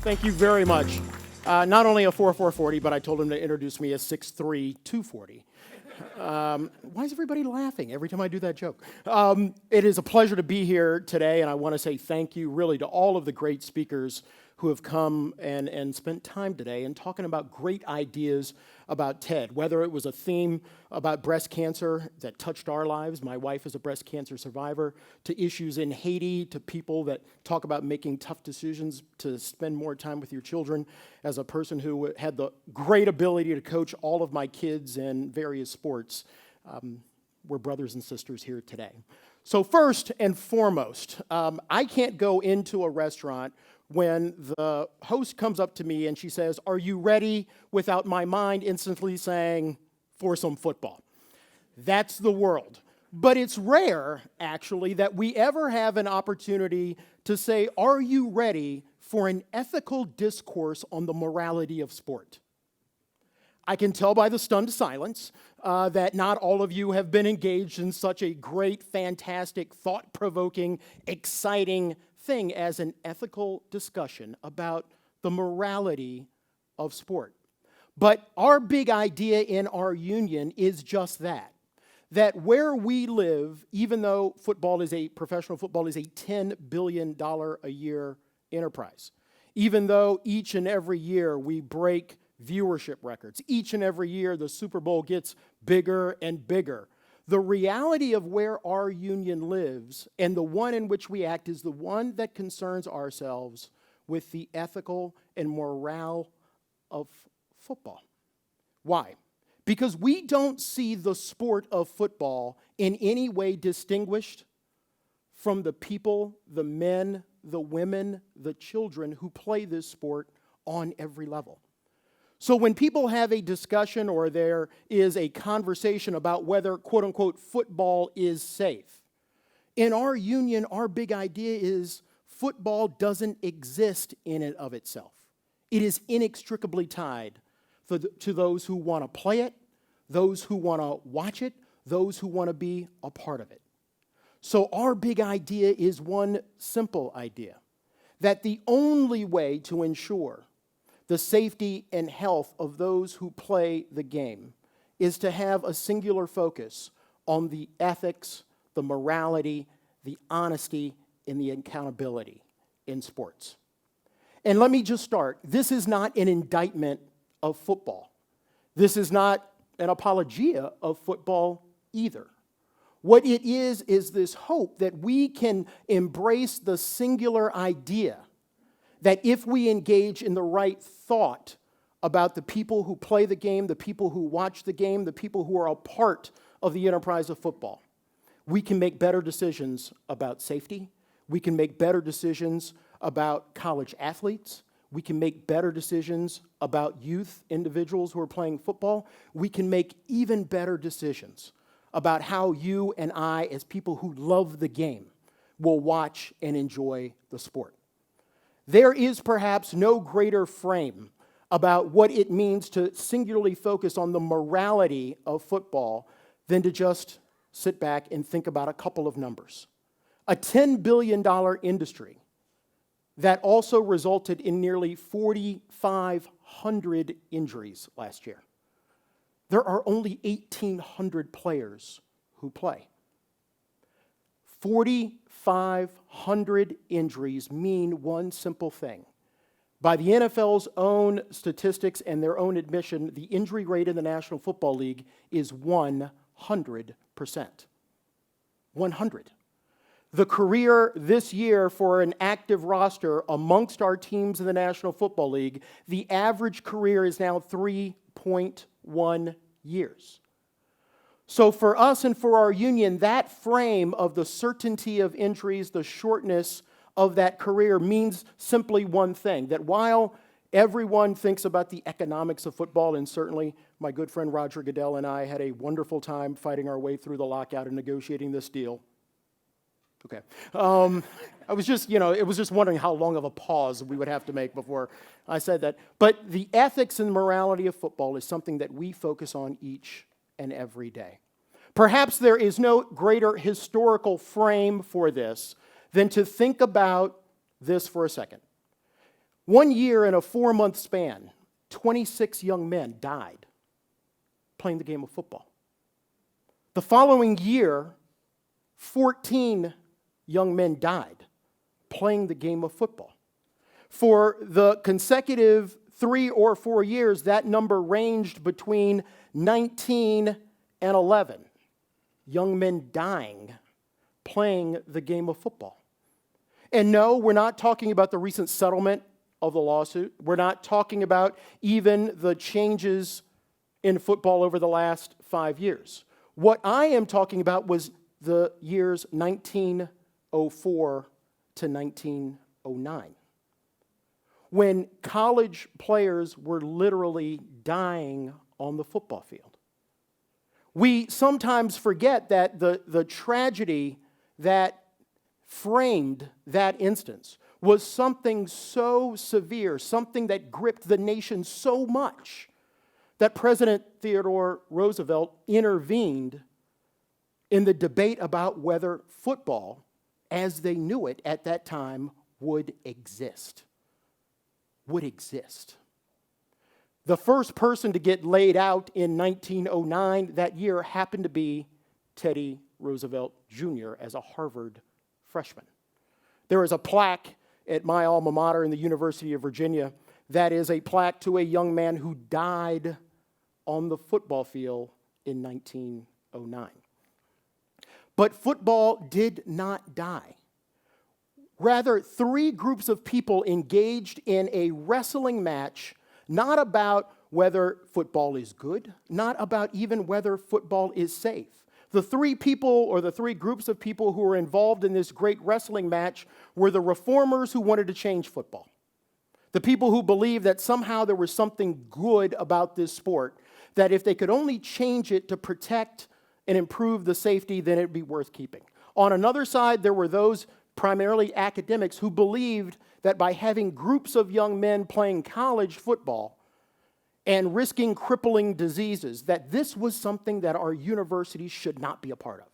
Thank you very much. Not only a 4.440, but I told him to introduce me as 6'3", 240. Why is everybody laughing every time I do that joke? It is a pleasure to be here today, and I want to say thank you really to all of the great speakers who have come and spent time today and talking about great ideas about TED, whether it was a theme about breast cancer that touched our lives. My wife is a breast cancer survivor, to issues in Haiti, to people that talk about making tough decisions to spend more time with your children. As a person who had the great ability to coach all of my kids in various sports, we're brothers and sisters here today. So first and foremost, I can't go into a restaurant when the host comes up to me and she says, "Are you ready?" without my mind instantly saying, "For some football." That's the world. But it's rare, actually, that we ever have an opportunity to say, "Are you ready for an ethical discourse on the morality of sport?" I can tell by the stunned silence that not all of you have been engaged in such a great, fantastic, thought-provoking, exciting thing as an ethical discussion about the morality of sport. But our big idea in our union is just that where we live, even though professional football is a $10 billion a year enterprise, even though each and every year we break viewership records, each and every year the Super Bowl gets bigger and bigger, the reality of where our union lives and the one in which we act is the one that concerns ourselves with the ethical and morale of football. Why? Because we don't see the sport of football in any way distinguished from the people, the men, the women, the children who play this sport on every level. So when people have a discussion or there is a conversation about whether, quote unquote, football is safe, in our union, our big idea is football doesn't exist in and of itself. It is inextricably tied to those who want to play it, those who want to watch it, those who want to be a part of it. So our big idea is one simple idea, that the only way to ensure the safety and health of those who play the game is to have a singular focus on the ethics, the morality, the honesty, and the accountability in sports. And let me just start. This is not an indictment of football. This is not an apologia of football either. What it is this hope that we can embrace the singular idea that if we engage in the right thought about the people who play the game, the people who watch the game, the people who are a part of the enterprise of football, we can make better decisions about safety. We can make better decisions about college athletes. We can make better decisions about youth individuals who are playing football. We can make even better decisions about how you and I, as people who love the game, will watch and enjoy the sport. There is perhaps no greater frame about what it means to singularly focus on the morality of football than to just sit back and think about a couple of numbers. A $10 billion industry that also resulted in nearly 4,500 injuries last year. There are only 1,800 players who play. 4,500 injuries mean one simple thing. By the NFL's own statistics and their own admission, the injury rate in the National Football League is 100%. 100. The career this year for an active roster amongst our teams in the National Football League, the average career is now 3.1 years. So for us and for our union, that frame of the certainty of injuries, the shortness of that career means simply one thing, that while everyone thinks about the economics of football, and certainly my good friend Roger Goodell and I had a wonderful time fighting our way through the lockout and negotiating this deal. Okay. I was just, it was just wondering how long of a pause we would have to make before I said that. But the ethics and morality of football is something that we focus on each and every day. Perhaps there is no greater historical frame for this than to think about this for a second. 1 year in a 4-month span, 26 young men died playing the game of football. The following year, 14 young men died playing the game of football. For the consecutive 3 or 4 years, that number ranged between 19 and 11 young men dying playing the game of football. And no, we're not talking about the recent settlement of the lawsuit. We're not talking about even the changes in football over the last 5 years. What I am talking about was the years 1904 to 1909, when college players were literally dying on the football field. We sometimes forget that the tragedy that framed that instance was something so severe, something that gripped the nation so much, that President Theodore Roosevelt intervened in the debate about whether football, as they knew it at that time, would exist. The first person to get laid out in 1909 that year happened to be Teddy Roosevelt Jr. as a Harvard freshman. There is a plaque at my alma mater in the University of Virginia that is a plaque to a young man who died on the football field in 1909. But football did not die. Rather, 3 groups of people engaged in a wrestling match, not about whether football is good, not about even whether football is safe. The 3 people, or the 3 groups of people who were involved in this great wrestling match, were the reformers who wanted to change football. The people who believed that somehow there was something good about this sport, that if they could only change it to protect and improve the safety, then it'd be worth keeping. On another side, there were those, primarily academics, who believed that by having groups of young men playing college football and risking crippling diseases, that this was something that our universities should not be a part of.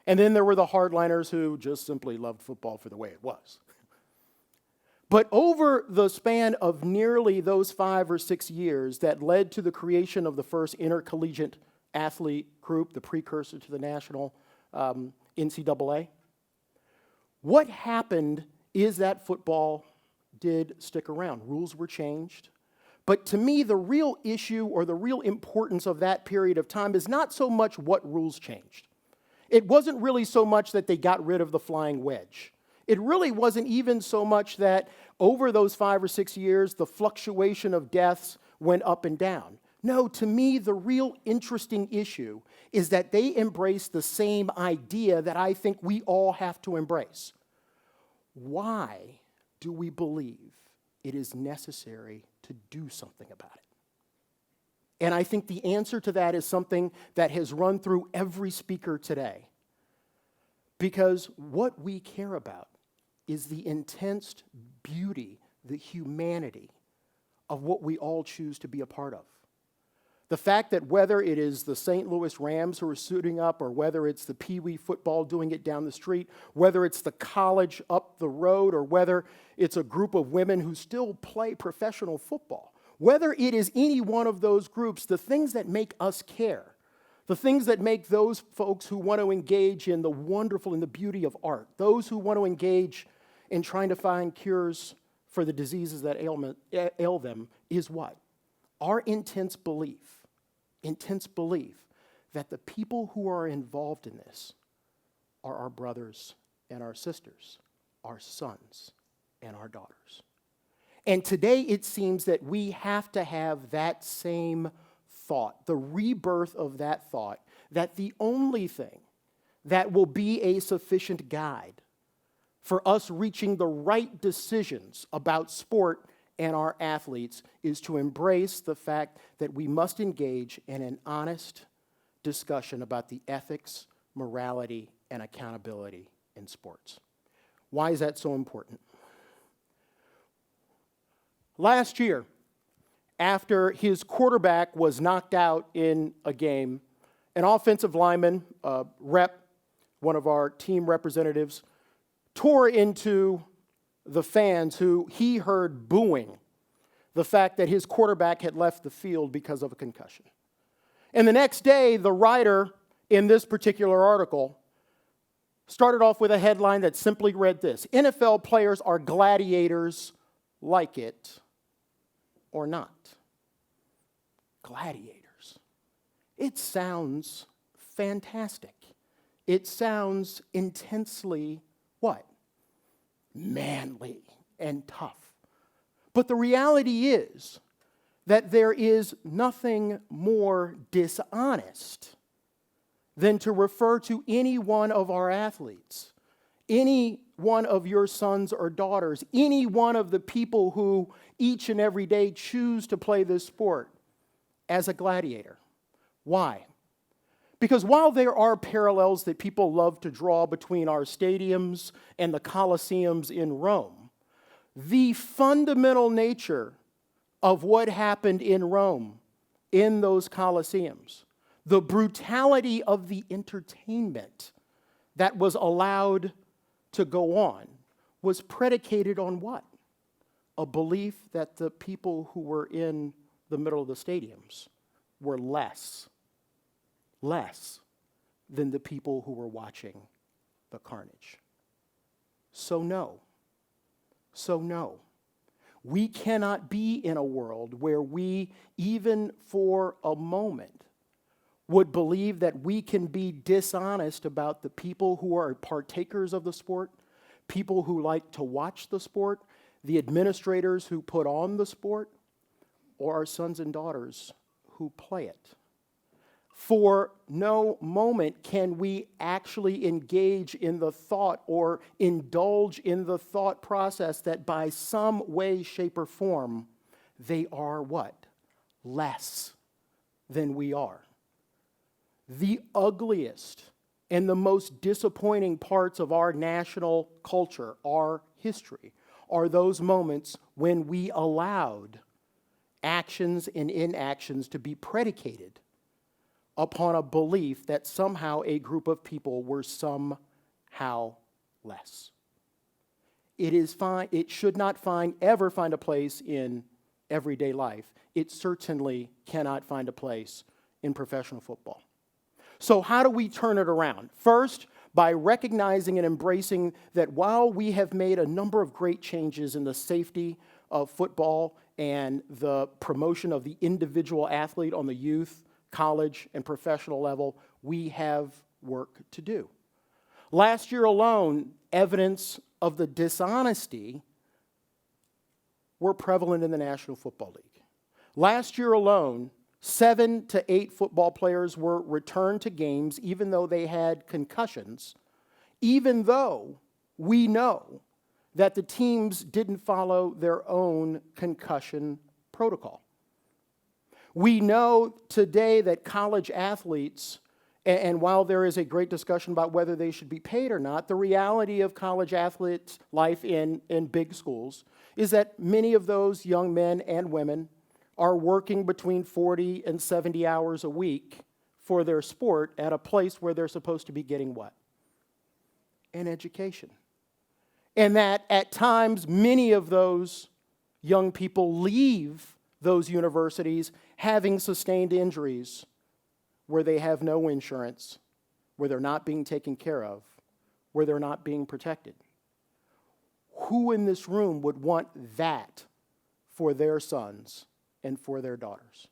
And then there were the hardliners who just simply loved football for the way it was. But over the span of nearly those 5 or 6 years that led to the creation of the first intercollegiate athlete group, the precursor to the national NCAA, what happened is that football did stick around. Rules were changed. But to me, the real issue or the real importance of that period of time is not so much what rules changed. It wasn't really so much that they got rid of the flying wedge. It really wasn't even so much that over those 5 or 6 years, the fluctuation of deaths went up and down. No, to me, the real interesting issue is that they embrace the same idea that I think we all have to embrace. Why do we believe it is necessary to do something about it? And I think the answer to that is something that has run through every speaker today. Because what we care about is the intense beauty, the humanity of what we all choose to be a part of. The fact that whether it is the St. Louis Rams who are suiting up, or whether it's the Pee Wee football doing it down the street, whether it's the college up the road, or whether it's a group of women who still play professional football, whether it is any one of those groups, the things that make us care, the things that make those folks who want to engage in the wonderful and the beauty of art, those who want to engage in trying to find cures for the diseases that ail them, is what? Our intense belief that the people who are involved in this are our brothers and our sisters, our sons and our daughters. And today it seems that we have to have that same thought, the rebirth of that thought, that the only thing that will be a sufficient guide for us reaching the right decisions about sport and our athletes is to embrace the fact that we must engage in an honest discussion about the ethics, morality, and accountability in sports. Why is that so important? Last year, after his quarterback was knocked out in a game, an offensive lineman, one of our team representatives, tore into the fans who he heard booing the fact that his quarterback had left the field because of a concussion. And the next day, the writer in this particular article started off with a headline that simply read this: NFL players are gladiators, like it or not. Gladiators. It sounds fantastic. It sounds intensely what? Manly and tough. But the reality is that there is nothing more dishonest than to refer to any one of our athletes, any one of your sons or daughters, any one of the people who each and every day choose to play this sport as a gladiator. Why? Because while there are parallels that people love to draw between our stadiums and the Colosseums in Rome, the fundamental nature of what happened in Rome in those Colosseums, the brutality of the entertainment that was allowed to go on, was predicated on what? A belief that the people who were in the middle of the stadiums were less than the people who were watching the carnage. So no, we cannot be in a world where we, even for a moment, would believe that we can be dishonest about the people who are partakers of the sport, people who like to watch the sport, the administrators who put on the sport, or our sons and daughters who play it. For no moment can we actually engage in the thought or indulge in the thought process that by some way, shape, or form, they are what? Less than we are. The ugliest and the most disappointing parts of our national culture, our history, are those moments when we allowed actions and inactions to be predicated upon a belief that somehow a group of people were somehow less. It should not ever find a place in everyday life. It certainly cannot find a place in professional football. So how do we turn it around? First, by recognizing and embracing that while we have made a number of great changes in the safety of football and the promotion of the individual athlete on the youth, college, and professional level, we have work to do. Last year alone, evidence of the dishonesty were prevalent in the National Football League. Last year alone, 7 to 8 football players were returned to games even though they had concussions, even though we know that the teams didn't follow their own concussion protocol. We know today that college athletes, and while there is a great discussion about whether they should be paid or not, the reality of college athletes' life in big schools is that many of those young men and women are working between 40 and 70 hours a week for their sport at a place where they're supposed to be getting what? An education. And that at times, many of those young people leave those universities having sustained injuries where they have no insurance, where they're not being taken care of, where they're not being protected. Who in this room would want that for their sons and for their daughters?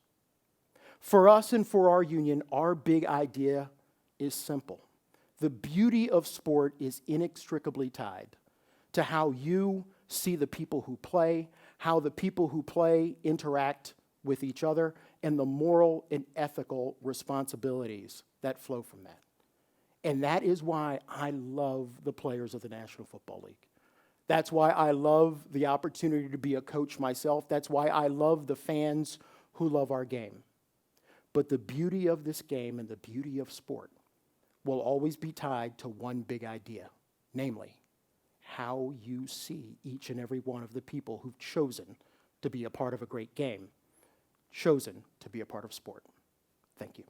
For us and for our union, our big idea is simple. The beauty of sport is inextricably tied to how you see the people who play, how the people who play interact with each other, and the moral and ethical responsibilities that flow from that. And that is why I love the players of the National Football League. That's why I love the opportunity to be a coach myself. That's why I love the fans who love our game. But the beauty of this game and the beauty of sport will always be tied to one big idea, namely, how you see each and every one of the people who've chosen to be a part of a great game, chosen to be a part of sport. Thank you.